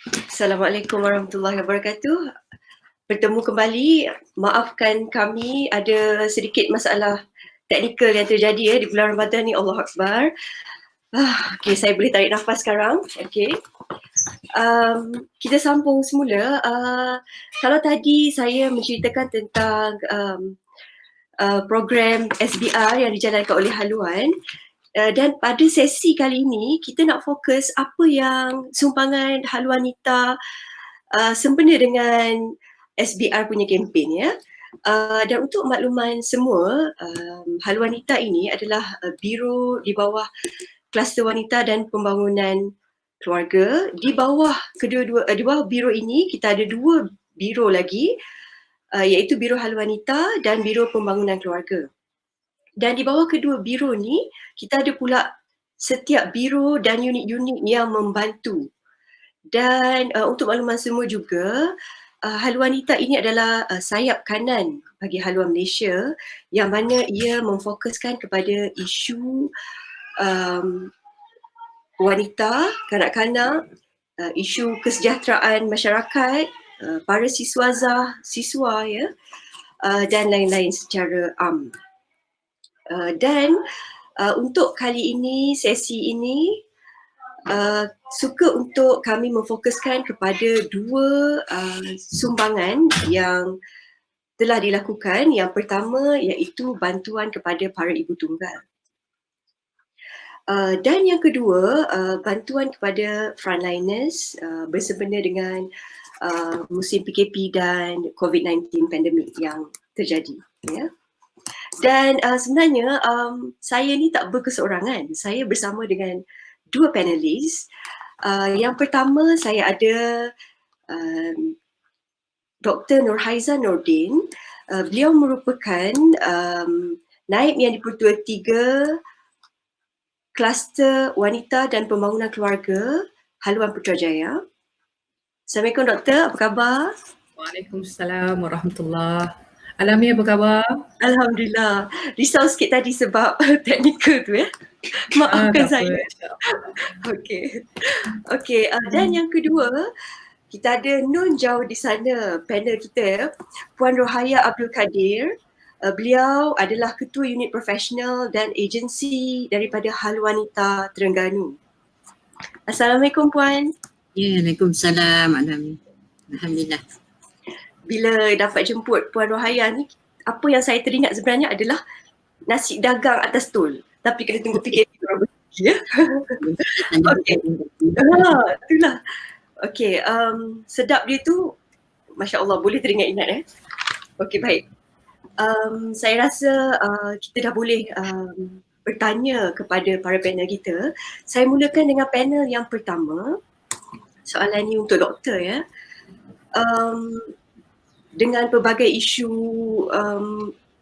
Assalamualaikum warahmatullahi wabarakatuh. Bertemu kembali. Maafkan kami ada sedikit masalah teknikal yang terjadi di bulan Ramadan ni. Allahu Akbar. Okey, saya boleh tarik nafas sekarang. Okey. Kita sambung semula. Kalau tadi saya menceritakan tentang program SBR yang dijalankan oleh Haluan, dan pada sesi kali ini kita nak fokus apa yang sumbangan Haluanita sempena dengan SBR punya kempen ya. Dan untuk makluman semua, Haluanita ini adalah biro di bawah kluster wanita dan pembangunan keluarga. Di bawah di bawah biro ini kita ada dua biro lagi, iaitu Biro Haluanita dan Biro Pembangunan Keluarga. Dan di bawah kedua biro ni kita ada pula setiap biro dan unit-unit yang membantu. Dan untuk makluman semua juga, Haluanita ini adalah sayap kanan bagi Haluan Malaysia, yang mana ia memfokuskan kepada isu wanita, kanak-kanak, isu kesejahteraan masyarakat, para siswa ya, dan lain-lain secara am. Dan untuk kali ini, sesi ini, suka untuk kami memfokuskan kepada dua sumbangan yang telah dilakukan. Yang pertama iaitu bantuan kepada para ibu tunggal. Dan yang kedua, bantuan kepada frontliners bersempena dengan musim PKP dan COVID-19 pandemik yang terjadi. Ya. Dan sebenarnya saya ni tak berkeseorangan. Saya bersama dengan dua panelis. Yang pertama saya ada Dr. Nurhaiza Nordin. Beliau merupakan naib yang di-Pertua 3 Kluster Wanita dan Pembangunan Keluarga Haluan Putrajaya. Assalamualaikum Doktor, apa khabar? Waalaikumsalam warahmatullahi. Alami apa khabar? Alhamdulillah. Risau sikit tadi sebab teknikal tu ya. Maafkan saya. Okey. Dan yang kedua, kita ada Nun jauh di sana, panel kita, Puan Rohaya Abdul Kadir. Beliau adalah Ketua Unit Profesional dan Agensi daripada Haluanita Terengganu. Assalamualaikum Puan. Waalaikumsalam. Alhamdulillah. Bila dapat jemput Puan Rohaya ni, apa yang saya teringat sebenarnya adalah nasi dagang atas tol. Tapi kena tunggu PKP ya. Okey. Itulah. Okey, sedap dia tu, Masya Allah, boleh teringat ingat Okey, baik. Saya rasa kita dah boleh bertanya kepada para panel kita. Saya mulakan dengan panel yang pertama. Soalan ni untuk doktor ya. Dengan pelbagai isu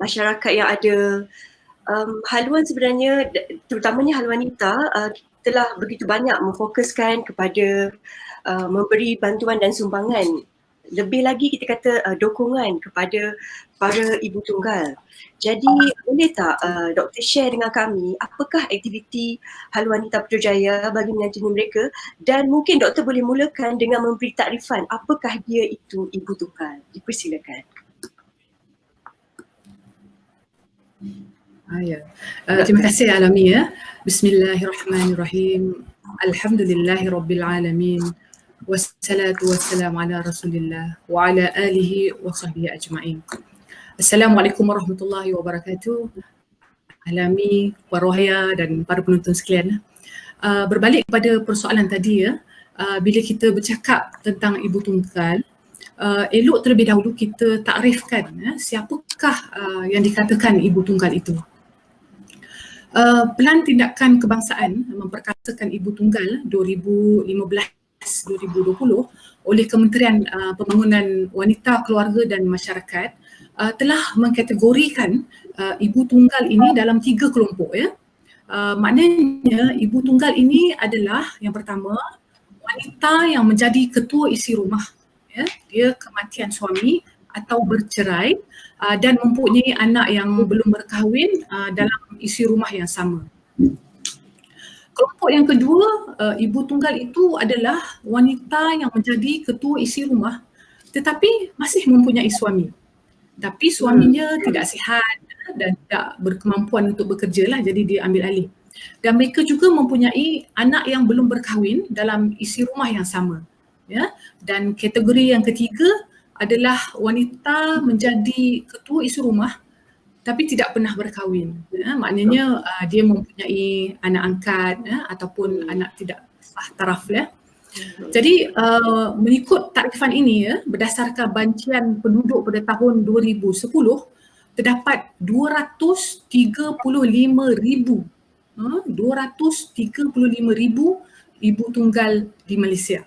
masyarakat yang ada, haluan sebenarnya, terutamanya Haluanita, telah begitu banyak memfokuskan kepada memberi bantuan dan sumbangan. Lebih lagi kita kata dukungan kepada para ibu tunggal. Jadi boleh tak Doktor share dengan kami apakah aktiviti Haluanita Putrajaya bagi menantu mereka, dan mungkin Doktor boleh mulakan dengan memberi takrifan apakah dia itu ibu tunggal. Dipersilakan. Terima kasih Alami ya. Bismillahirrahmanirrahim. Alhamdulillahirabbil wassalatu wassalamu ala Rasulillah wa ala alihi wa sahbihi ajma'in. Assalamualaikum warahmatullahi wabarakatuh. Alami, Puan Rohaya dan para penonton sekalian. Berbalik kepada persoalan tadi ya, bila kita bercakap tentang ibu tunggal, elok terlebih dahulu kita takrifkan siapakah yang dikatakan ibu tunggal itu. Pelan Tindakan Kebangsaan memperkasakan ibu tunggal 2015-2020 oleh Kementerian Pembangunan Wanita, Keluarga dan Masyarakat telah mengkategorikan ibu tunggal ini dalam 3 kelompok ya. Maknanya ibu tunggal ini adalah yang pertama, wanita yang menjadi ketua isi rumah ya. Dia kematian suami atau bercerai dan mempunyai anak yang belum berkahwin dalam isi rumah yang sama. Kelompok yang kedua, ibu tunggal itu adalah wanita yang menjadi ketua isi rumah tetapi masih mempunyai suami. Tapi suaminya tidak sihat dan tidak berkemampuan untuk bekerja lah, jadi dia ambil alih. Dan mereka juga mempunyai anak yang belum berkahwin dalam isi rumah yang sama. Ya. Dan kategori yang ketiga adalah wanita menjadi ketua isi rumah tapi tidak pernah berkahwin. Ya. Maknanya dia mempunyai anak angkat ataupun anak tidak sah taraf ya. Jadi mengikut takrifan ini ya, berdasarkan bancian penduduk pada tahun 2010 terdapat 235,000 ibu tunggal di Malaysia.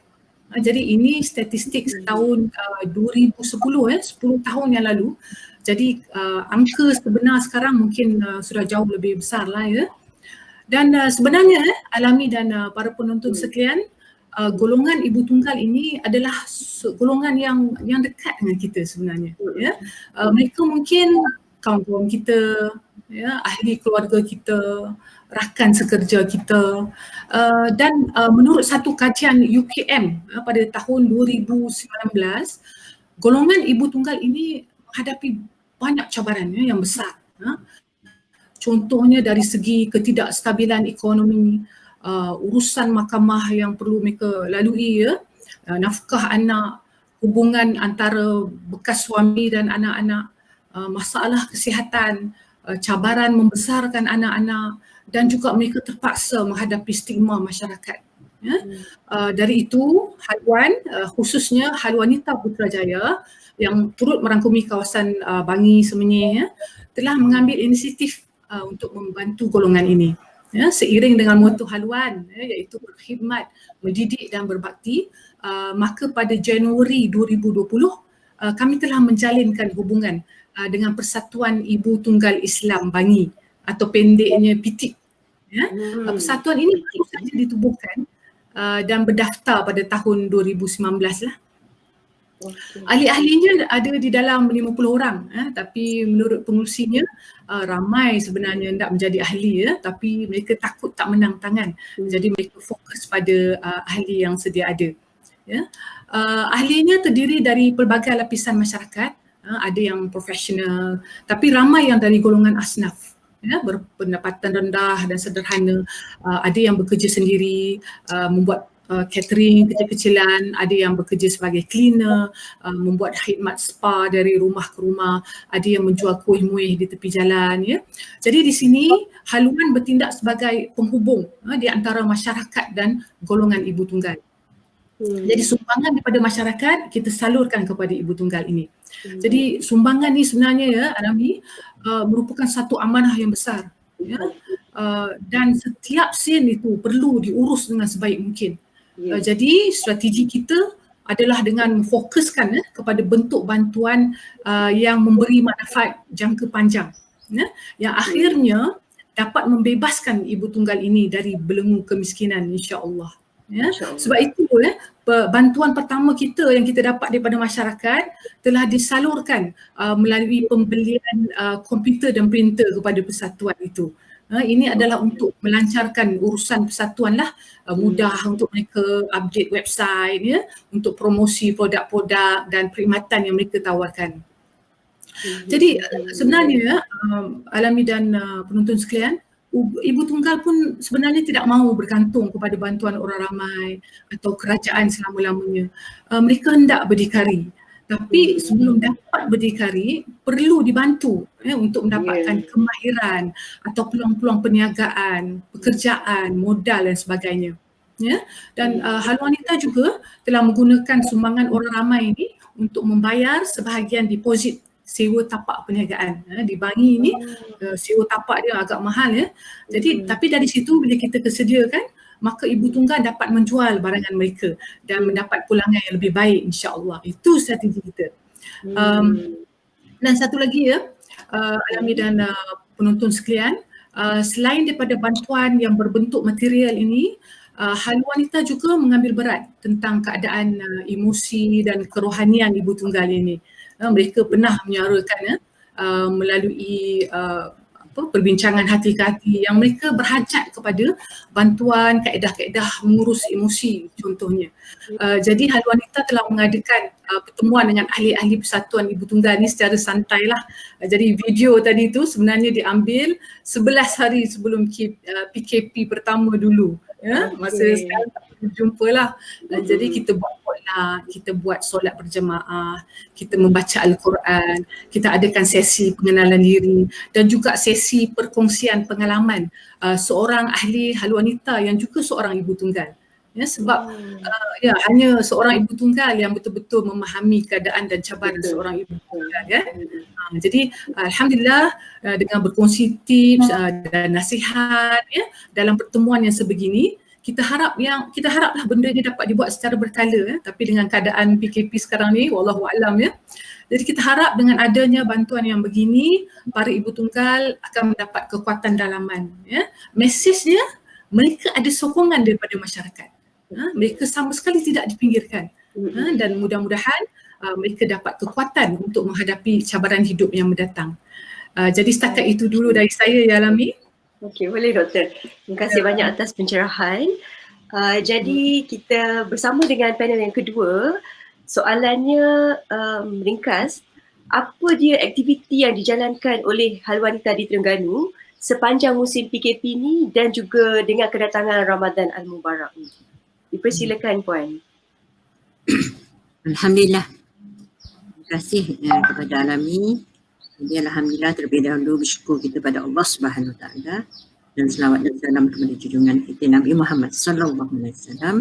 Jadi ini statistik tahun 2010 10 tahun yang lalu. Jadi angka sebenar sekarang mungkin sudah jauh lebih besar lah ya. Dan sebenarnya Alami dan para penonton sekalian, golongan ibu tunggal ini adalah golongan yang dekat dengan kita sebenarnya ya. Mereka mungkin kawan-kawan kita ya, ahli keluarga kita, rakan sekerja kita, dan menurut satu kajian UKM pada tahun 2019, golongan ibu tunggal ini menghadapi banyak cabaran ya, yang besar. Contohnya dari segi ketidakstabilan ekonomi, urusan mahkamah yang perlu mereka lalui ya, nafkah anak, hubungan antara bekas suami dan anak-anak, masalah kesihatan, cabaran membesarkan anak-anak dan juga mereka terpaksa menghadapi stigma masyarakat. Ya. Dari itu haluan, khususnya Haluan Wanita Putrajaya yang turut merangkumi kawasan Bangi Semenyih ya, telah mengambil inisiatif untuk membantu golongan ini. Ya, seiring dengan moto haluan iaitu berkhidmat, mendidik dan berbakti, maka pada Januari 2020 kami telah menjalinkan hubungan dengan Persatuan Ibu Tunggal Islam Bangi atau pendeknya PITIK. Ya. Persatuan ini baru saja ditubuhkan dan berdaftar pada tahun 2019 lah. Ahli-ahlinya ada di dalam 50 orang tapi menurut pengurusinya ramai sebenarnya hendak menjadi ahli ya, tapi mereka takut tak menang tangan. Jadi mereka fokus pada ahli yang sedia ada. Ya. Ahlinya terdiri dari pelbagai lapisan masyarakat, ada yang profesional tapi ramai yang dari golongan asnaf ya, berpendapatan rendah dan sederhana, ada yang bekerja sendiri, membuat catering kecil-kecilan, ada yang bekerja sebagai cleaner, membuat khidmat spa dari rumah ke rumah, ada yang menjual kuih-muih di tepi jalan ya. Jadi di sini haluan bertindak sebagai penghubung di antara masyarakat dan golongan ibu tunggal. Jadi sumbangan daripada masyarakat kita salurkan kepada ibu tunggal ini. Jadi sumbangan ni sebenarnya ya Alami merupakan satu amanah yang besar ya. Dan setiap sen itu perlu diurus dengan sebaik mungkin. Jadi strategi kita adalah dengan memfokuskan kepada bentuk bantuan yang memberi manfaat jangka panjang ya, yang akhirnya dapat membebaskan ibu tunggal ini dari belenggu kemiskinan insya-Allah. Ya. Sebab itu bantuan pertama kita yang kita dapat daripada masyarakat telah disalurkan melalui pembelian komputer dan printer kepada persatuan itu. Ini adalah untuk melancarkan urusan persatuan lah, mudah untuk mereka update website ya, untuk promosi produk-produk dan perkhidmatan yang mereka tawarkan. Jadi sebenarnya Alami dan penonton sekalian, ibu tunggal pun sebenarnya tidak mahu bergantung kepada bantuan orang ramai atau kerajaan selama-lamanya. Mereka hendak berdikari. Tapi sebelum dapat berdikari, perlu dibantu untuk mendapatkan kemahiran atau peluang-peluang perniagaan, pekerjaan, modal dan sebagainya. Ya? Dan Haluan Wanita juga telah menggunakan sumbangan orang ramai ini untuk membayar sebahagian deposit sewa tapak perniagaan. Di Bangi ini sewa tapak dia agak mahal ya. Jadi tapi dari situ bila kita tersediakan, maka ibu tunggal dapat menjual barangan mereka dan mendapat pulangan yang lebih baik insya-Allah. Itu strategi kita. Dan satu lagi ya, Alami dan penonton sekalian, selain daripada bantuan yang berbentuk material ini, Haluan Wanita juga mengambil berat tentang keadaan emosi dan kerohanian ibu tunggal ini. Mereka pernah menyuarakan melalui perbincangan hati ke hati yang mereka berhajat kepada bantuan kaedah-kaedah mengurus emosi contohnya. Jadi Haluan Wanita telah mengadakan pertemuan dengan ahli-ahli Persatuan Ibu Tunggal ni secara santai lah. Jadi video tadi tu sebenarnya diambil 11 hari sebelum PKP pertama dulu. Masa sekarang tak perlu jumpa lah. Jadi kita buat potluck, kita buat solat berjemaah, kita membaca Al-Quran, kita adakan sesi pengenalan diri dan juga sesi perkongsian pengalaman seorang ahli Haluan Wanita yang juga seorang ibu tunggal. Ya, sebab hanya seorang ibu tunggal yang betul-betul memahami keadaan dan cabaran seorang ibu tunggal kan. Jadi alhamdulillah dengan berkongsi tips dan nasihat ya dalam pertemuan yang sebegini, kita haraplah benda ni dapat dibuat secara berkala ya, tapi dengan keadaan PKP sekarang ni wallahu alam ya. Jadi kita harap dengan adanya bantuan yang begini, para ibu tunggal akan mendapat kekuatan dalaman ya. Mesejnya mereka ada sokongan daripada masyarakat. Mereka sama sekali tidak dipinggirkan. Dan mudah-mudahan mereka dapat kekuatan untuk menghadapi cabaran hidup yang mendatang. Jadi setakat itu dulu dari saya ya Lami. Okey, boleh doktor. Terima kasih banyak atas pencerahan. Jadi kita bersama dengan panel yang kedua. Soalannya ringkas, apa dia aktiviti yang dijalankan oleh Haluan Wanita di Terengganu sepanjang musim PKP ni dan juga dengan kedatangan Ramadan Al-Mubarak ni? Dipersilakan Puan. Alhamdulillah. Terima kasih kepada Alami. Jadi alhamdulillah terlebih dahulu bersyukur kita pada Allah Subhanahu Wa Taala dan selawat dan salam kepada junjungan kita Nabi Muhammad sallallahu alaihi wasallam.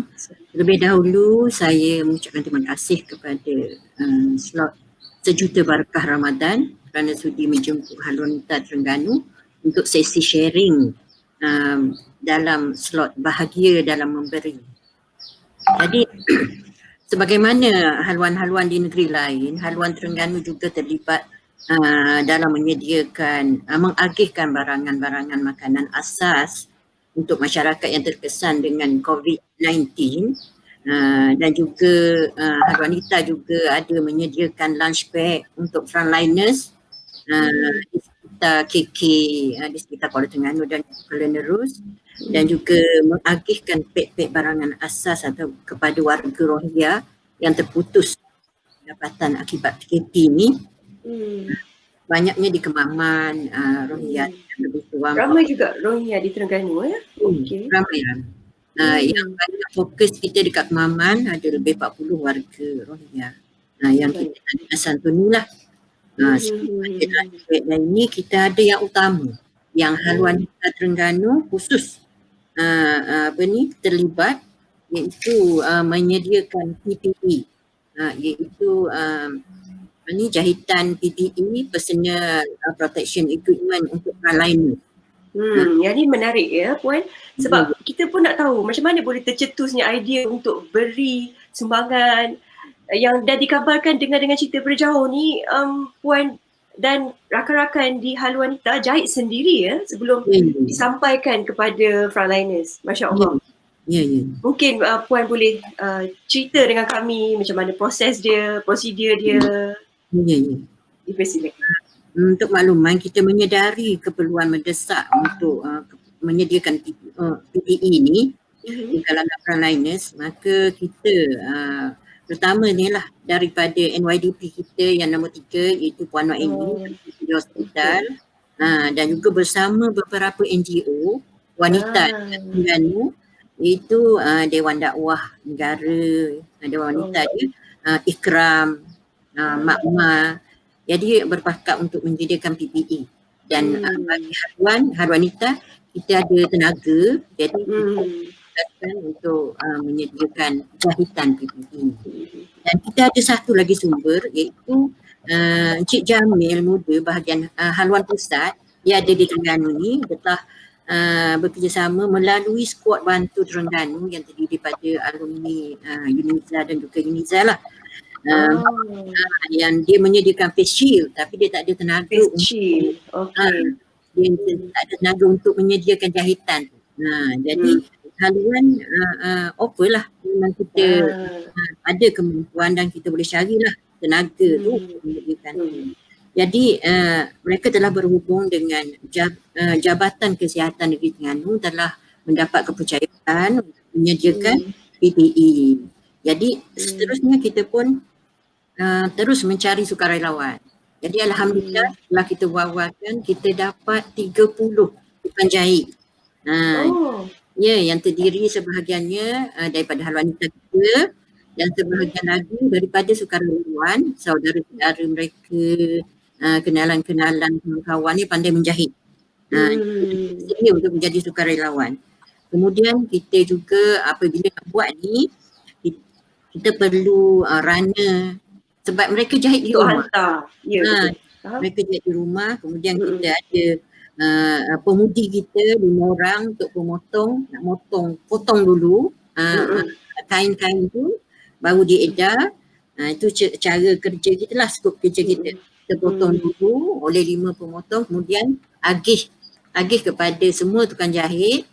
Terlebih dahulu saya mengucapkan terima kasih kepada slot Sejuta Barakah Ramadan kerana sudi menjemput Haluan Wanita Terengganu untuk sesi sharing dalam slot bahagia dalam memberi. Jadi sebagaimana haluan-haluan di negeri lain, Haluan Terengganu juga terlibat dalam menyediakan, mengagihkan barangan-barangan makanan asas untuk masyarakat yang terkesan dengan COVID-19 dan juga Haluan Wanita juga ada menyediakan lunch bag untuk frontliners di sekitar KK, di sekitar Kuala Terengganu dan Kuala Nerus, dan juga mengagihkan pek-pek barangan asas atau kepada warga Rohingya yang terputus pendapatan akibat PKP ni. Banyaknya di Kemaman, Rohingya lebih kurang. Ramai juga Rohingya di Terengganu ya? Okay. Ramai. Yang banyak fokus kita dekat Kemaman ada lebih 40 warga Rohingya yang kita ada santuni lah. Dan ini kita ada yang utama yang Haluan Wanita Terengganu khusus terlibat, iaitu menyediakan PPE, iaitu jahitan PPE, personal protection equipment untuk frontliners. Yang ni menarik ya Puan, sebab kita pun nak tahu macam mana boleh tercetusnya idea untuk beri sumbangan yang dah dikabarkan dengan cerita berjauh ni. Puan dan rakan-rakan di Haluan Wanita jahit sendiri ya sebelum disampaikan kepada frontliners. Masya Allah. Mungkin Puan boleh cerita dengan kami macam mana proses dia, prosedur dia. Dipersilakan. Untuk makluman, kita menyedari keperluan mendesak untuk menyediakan PPE ini di kalangan frontliners, maka kita pertama ni lah daripada NYDP kita yang nombor 3 iaitu Puan Noaimi di hospital, dan juga bersama beberapa NGO wanita Terengganu, iaitu Dewan Dakwah Negara, Dewan Wanita dia, Ikram, Makma. Jadi berpakat untuk menyediakan PPE dan bagi Haluan Wanita kita ada tenaga, jadi kita untuk menyediakan jahitan PPE. Dan kita ada satu lagi sumber, iaitu Encik Jamil Muda bahagian Haluan Pusat yang ada di Terengganu ni telah bekerjasama melalui skuad bantu Terengganu yang terdiri daripada alumni UNIZA dan juga UNIZA lah. Yang dia menyediakan face shield tapi dia tak ada tenaga dia tak ada tenaga untuk menyediakan jahitan. Jadi haluan offer lah, memang kita ada kemampuan dan kita boleh carilah tenaga tu untuk menyediakan. Jadi mereka telah berhubung dengan Jabatan Kesihatan Negeri Terengganu telah mendapat kepercayaan untuk menyediakan PPE. Jadi seterusnya kita pun terus mencari sukarelawan. Jadi alhamdulillah setelah kita wawarkan kita dapat 30 tukang jahit. Ya, yang terdiri sebahagiannya daripada haluan wanita kita dan sebahagian lagi daripada sukarelawan, saudara-saudara mereka, kenalan-kenalan kawan-kawan ni pandai menjahit. Sedia untuk menjadi sukarelawan. Kemudian kita juga apabila nak buat ni, kita perlu runner sebab mereka jahit di rumah. Mereka jahit di rumah, kemudian kita ada pemudi kita 5 orang untuk pemotong, nak potong dulu kain-kain tu baru diedar. Itu cara kerja kita lah, skop kerja kita. Kita potong dulu oleh 5 pemotong, kemudian agih kepada semua tukang jahit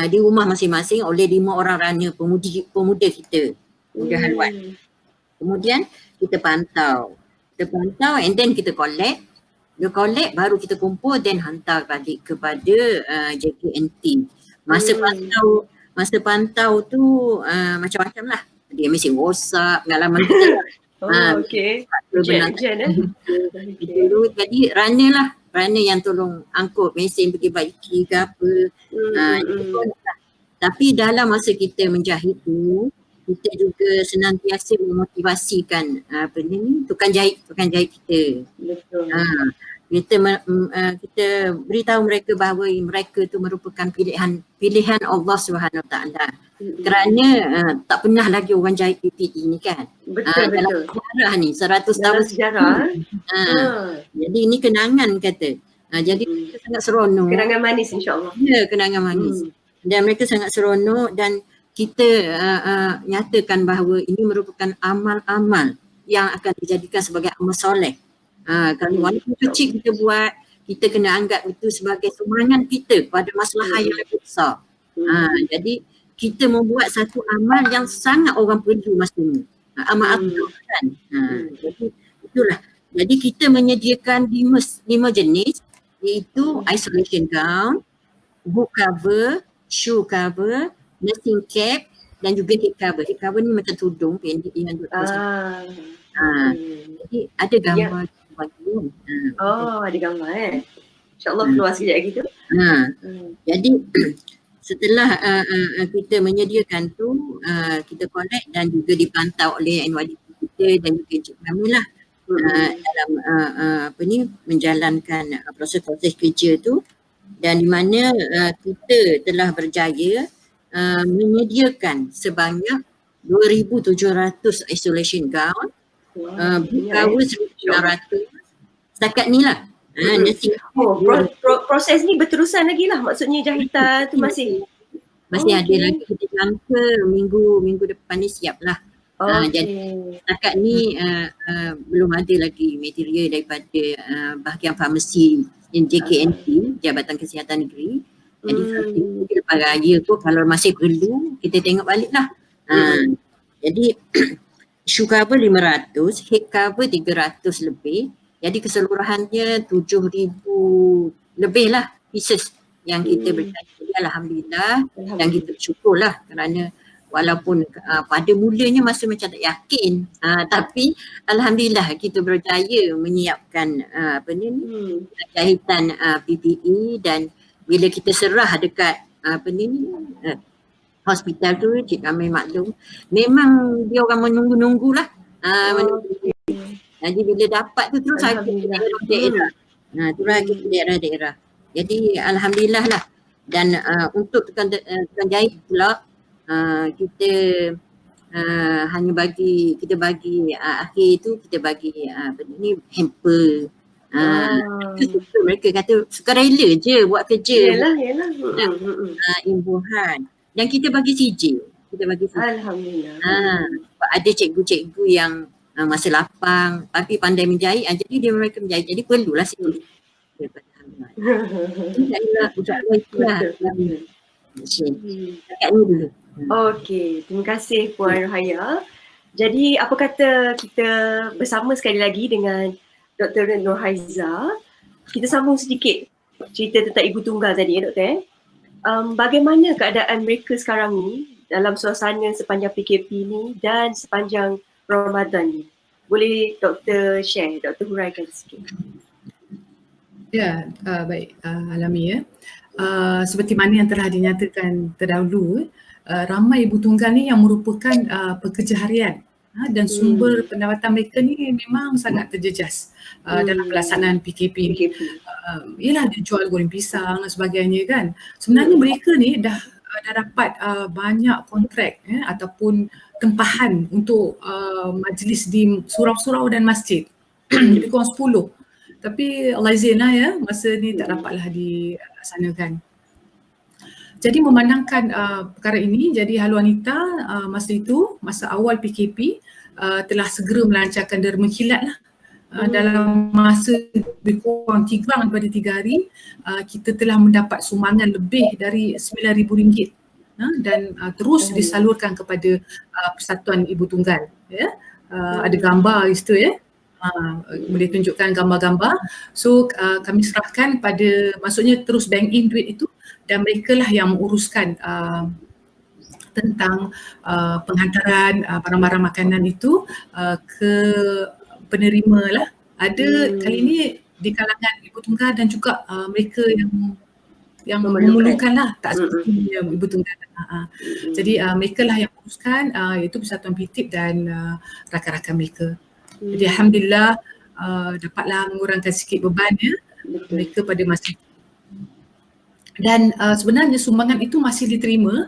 di rumah masing-masing oleh 5 orang runner pemuda kita, pemuda haluan. Kemudian kita pantau and then kita collect. Dia collect baru kita kumpul dan hantar balik kepada JKNT. Masa pantau tu macam-macam lah. Dia mesti WhatsApp, pengalaman kita lah. Okey. Jadi runner yang tolong angkut mesin pergi baiki ke apa. Tapi dalam masa kita menjahit tu, kita juga senantiasa memotivasikan tukang jahit kita. Betul. Kita beritahu mereka bahawa mereka tu merupakan pilihan Allah Subhanahu Wa Taala. Kerana tak pernah lagi orang jahit PPE ni kan. Betul. Dalam sejarah ni 100 tahun sejarah. Jadi ini kenangan kata. Jadi mereka sangat seronok. Kenangan manis insya-Allah. Ya, kenangan manis. Dan mereka sangat seronok dan kita nyatakan bahawa ini merupakan amal-amal yang akan dijadikan sebagai amal soleh. Kalau walaupun kecil kita buat, kita kena anggap itu sebagai sumbangan kita pada masalah yang lebih besar. Jadi kita membuat satu amal yang sangat orang perlu masa ni. Amal kan. Jadi itulah. Jadi kita menyediakan 5 jenis, iaitu isolation gown, book cover, shoe cover, nursing cap dan juga head cover. Head cover ni macam tudung pendek yang duduk jadi ada gambar bagian. Ada gambar InsyaAllah keluar sekejap lagi tu. Jadi setelah kita menyediakan tu, kita collect dan juga dipantau oleh NYDP kita dan juga Encik kami lah dalam menjalankan proses-proses kerja tu, dan di mana kita telah berjaya menyediakan sebanyak 2,700 isolation gown, cover 1,900 setakat ni lah. Proses ni berterusan lagi lah, maksudnya jahitan tu masih ada lagi, kita jangka minggu depan ni siap lah. Jadi setakat ni belum ada lagi material daripada bahagian farmasi JKNT, Jabatan Kesihatan Negeri. Jadi lepas raya tu kalau masih perlu kita tengok balik lah. Jadi shoe cover 500, head cover 300 lebih. Jadi keseluruhannya 7,000 lebih lah pieces yang kita berjaya. Alhamdulillah, dan kita bersyukurlah kerana walaupun pada mulanya masa macam tak yakin, tapi alhamdulillah kita berjaya menyiapkan jahitan PPE, dan bila kita serah dekat hospital tu, Cik Kamil maklum, memang dia orang menunggu-nunggulah. Jadi bila dapat tu terus saya ke daerah. Terus ke daerah-daerah. Jadi alhamdulillah lah. Dan untuk tukang jahit pula, kita hanya bagi akhir tu kita bagi hamper. Mereka kata sukarela je buat kerja. Yalah. Imbuhan. Dan kita bagi CJ. Alhamdulillah. Ada cikgu-cikgu yang masa lapang tapi pandai menjahit, jadi mereka menjahit. Jadi perlulah CJ. Okey, terima kasih Puan Rohaya. Jadi apa kata kita bersama sekali lagi dengan Dr. Nurhaiza, kita sambung sedikit cerita tentang ibu tunggal tadi ya Doktor. Bagaimana keadaan mereka sekarang ni dalam suasana sepanjang PKP ni dan sepanjang Ramadan ni? Boleh Doktor share, Doktor huraikan sikit. Ya, baik Alami ya. Seperti mana yang telah dinyatakan terdahulu, ramai ibu tunggal ni yang merupakan pekerja harian dan sumber pendapatan mereka ni memang sangat terjejas dalam pelaksanaan PKP ni. Yelah, dia jual goreng pisang dan sebagainya kan. Sebenarnya mereka ni dah dapat banyak kontrak ataupun tempahan untuk majlis di surau-surau dan masjid. Lebih kurang 10. Tapi Allah izin lah ya, masa ni tak dapatlah dilaksanakan. Jadi memandangkan perkara ini, jadi Haluan Wanita masa itu, masa awal PKP telah segera melancarkan derma kilat lah. Dalam masa lebih kurang kurang daripada 3 hari, kita telah mendapat sumbangan lebih dari RM9,000 dan terus disalurkan kepada Persatuan Ibu Tunggal. Ya. Ada gambar di situ ya. Boleh tunjukkan gambar-gambar. So kami serahkan pada, maksudnya terus bank in duit itu dan mereka lah yang menguruskan tentang penghantaran barang-barang makanan itu ke penerima lah. Ada kali ini di kalangan ibu tunggal dan juga mereka yang memerlukan lah, tak seperti ibu tunggal. Jadi mereka lah yang uruskan, iaitu Persatuan PTIP dan rakan-rakan mereka. Jadi Alhamdulillah dapatlah mengurangkan sikit beban ya mereka pada masa itu. Dan sebenarnya sumbangan itu masih diterima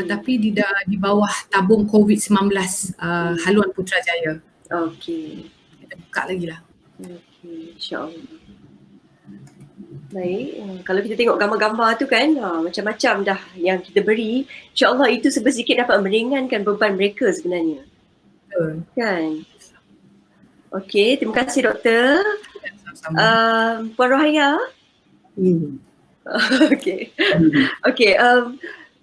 tapi di bawah tabung COVID-19 Haluan Putrajaya. Okey. Kita buka lagi lah. Okey, insya-Allah. Baik, kalau kita tengok gambar-gambar tu kan macam-macam dah yang kita beri, insya-Allah itu sedikit dapat meringankan beban mereka sebenarnya. Kan? Okey, terima kasih Doktor. Puan Rohaya. Okey. Okey,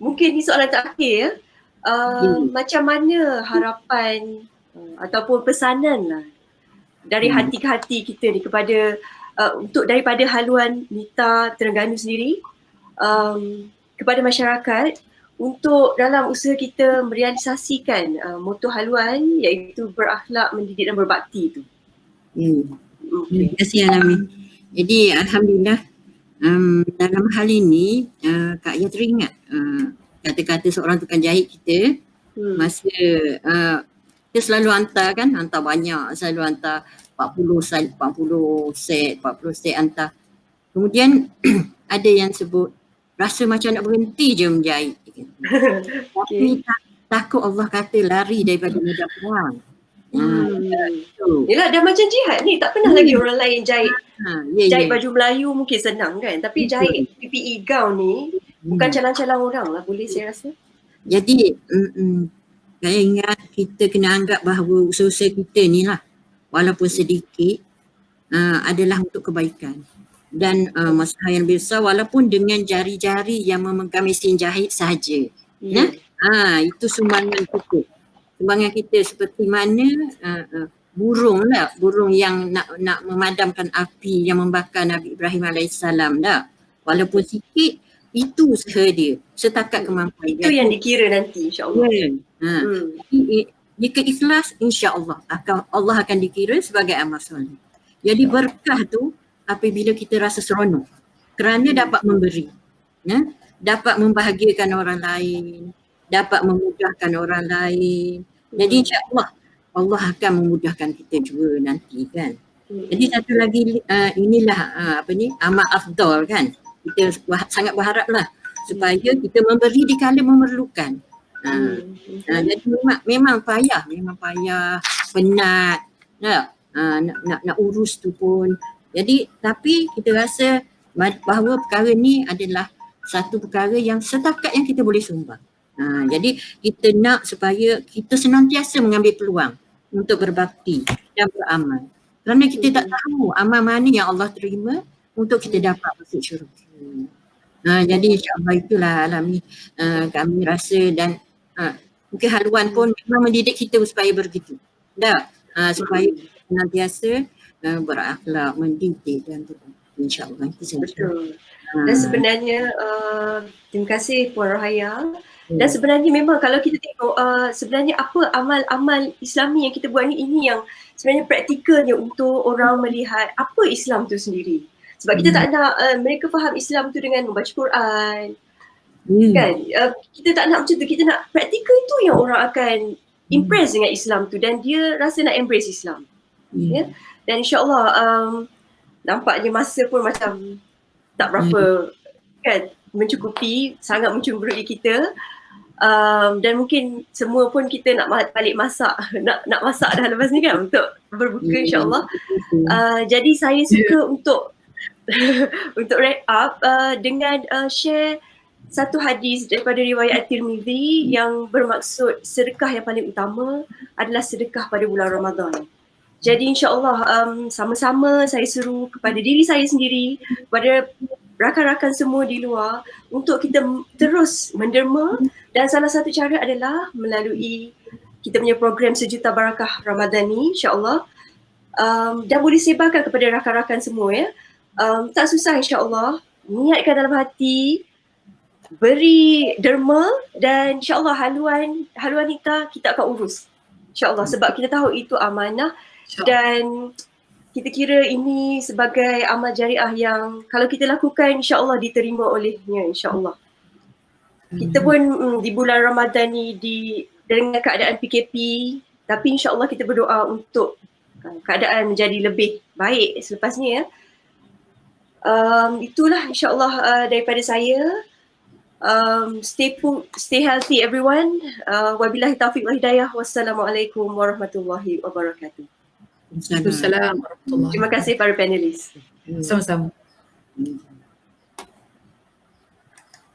mungkin ni soalan terakhir ya. Macam mana harapan ataupun pesanan lah dari hati ke hati kita ni kepada untuk daripada Haluan Wanita Terengganu sendiri kepada masyarakat untuk dalam usaha kita merealisasikan moto haluan iaitu berakhlak, mendidik dan berbakti tu. Terima kasih Alami. Jadi Alhamdulillah dalam hal ini Kak Ayah teringat kata-kata seorang tukang jahit kita masa kita selalu hantar banyak, selalu hantar 40 set hantar. Kemudian ada yang sebut rasa macam nak berhenti je menjahit. Tapi takut Allah kata lari daripada medan perang. Yelah, dah macam jihad ni, tak pernah lagi orang lain jahit. Jahit baju Melayu mungkin senang kan, tapi jahit PPE gown ni bukan calang-calang orang lah, boleh saya rasa. Jadi saya ingat kita kena anggap bahawa usaha kita ni lah walaupun sedikit adalah untuk kebaikan. Dan masalah yang besar walaupun dengan jari-jari yang memegang mesin jahit sahaja. Itu sumbangan kita. Sumbangan kita seperti mana burung yang nak memadamkan api yang membakar Nabi Ibrahim AS dah. Walaupun sikit, itu usaha dia setakat kemampuan. Itu yang dikira nanti insya-Allah. Jika ikhlas, insya-Allah Allah akan dikira sebagai amal soleh. Jadi berkah tu apabila kita rasa seronok kerana dapat memberi, dapat membahagiakan orang lain, dapat memudahkan orang lain. Jadi insya-Allah Allah akan memudahkan kita juga nanti kan. Jadi satu lagi inilah amal afdal kan. Kita sangat berharaplah supaya kita memberi di kala memerlukan. Jadi memang payah, penat nak urus tu pun. Jadi tapi kita rasa bahawa perkara ni adalah satu perkara yang setakat yang kita boleh sumbang. Jadi kita nak supaya kita senantiasa mengambil peluang untuk berbakti dan beramal. Kerana kita tak tahu amal mana yang Allah terima untuk kita dapat masuk syurga. Jadi insya-Allah itulah Alami kami rasa dan mungkin haluan pun memang mendidik kita supaya begitu. Supaya senantiasa berakhlak, mendidik dan insya-Allah itu saja. Betul. Dan sebenarnya terima kasih Puan Rohaya. Dan sebenarnya memang kalau kita tengok sebenarnya apa amal-amal Islami yang kita buat ni, ini yang sebenarnya praktikalnya untuk orang melihat apa Islam tu sendiri. Sebab kita tak nak mereka faham Islam tu dengan membaca Quran. Kan? Kita tak nak macam tu, kita nak praktikal tu yang orang akan impress dengan Islam tu dan dia rasa nak embrace Islam. Ya? Dan insya-Allah nampaknya masa pun macam tak berapa kan mencukupi, sangat mencemburui kita. Dan mungkin semua pun kita nak balik masak, nak masak dah lepas ni kan untuk berbuka insya-Allah. Jadi saya suka untuk untuk wrap up dengan share satu hadis daripada riwayat At-Tirmidzi yang bermaksud sedekah yang paling utama adalah sedekah pada bulan Ramadan. Jadi insya-Allah sama-sama saya seru kepada diri saya sendiri, kepada rakan-rakan semua di luar untuk kita terus menderma, dan salah satu cara adalah melalui kita punya program Sejuta Barakah Ramadan ni insya-Allah. Dan boleh sebarkan kepada rakan-rakan semua ya. Tak susah insya-Allah. Niatkan dalam hati, beri derma dan insya-Allah haluan kita akan urus. InsyaAllah sebab kita tahu itu amanah dan kita kira ini sebagai amal jariah yang kalau kita lakukan insya-Allah diterima olehnya insya-Allah. Kita pun di bulan Ramadan ni dengan keadaan PKP, tapi insya-Allah kita berdoa untuk keadaan menjadi lebih baik selepas ni ya. Itulah insya-Allah daripada saya. Stay healthy everyone. Wabillahi taufiq wal hidayah. Wassalamualaikum warahmatullahi wabarakatuh. Waalaikumsalam warahmatullahi wabarakatuh. Terima kasih para panelis. Sama-sama.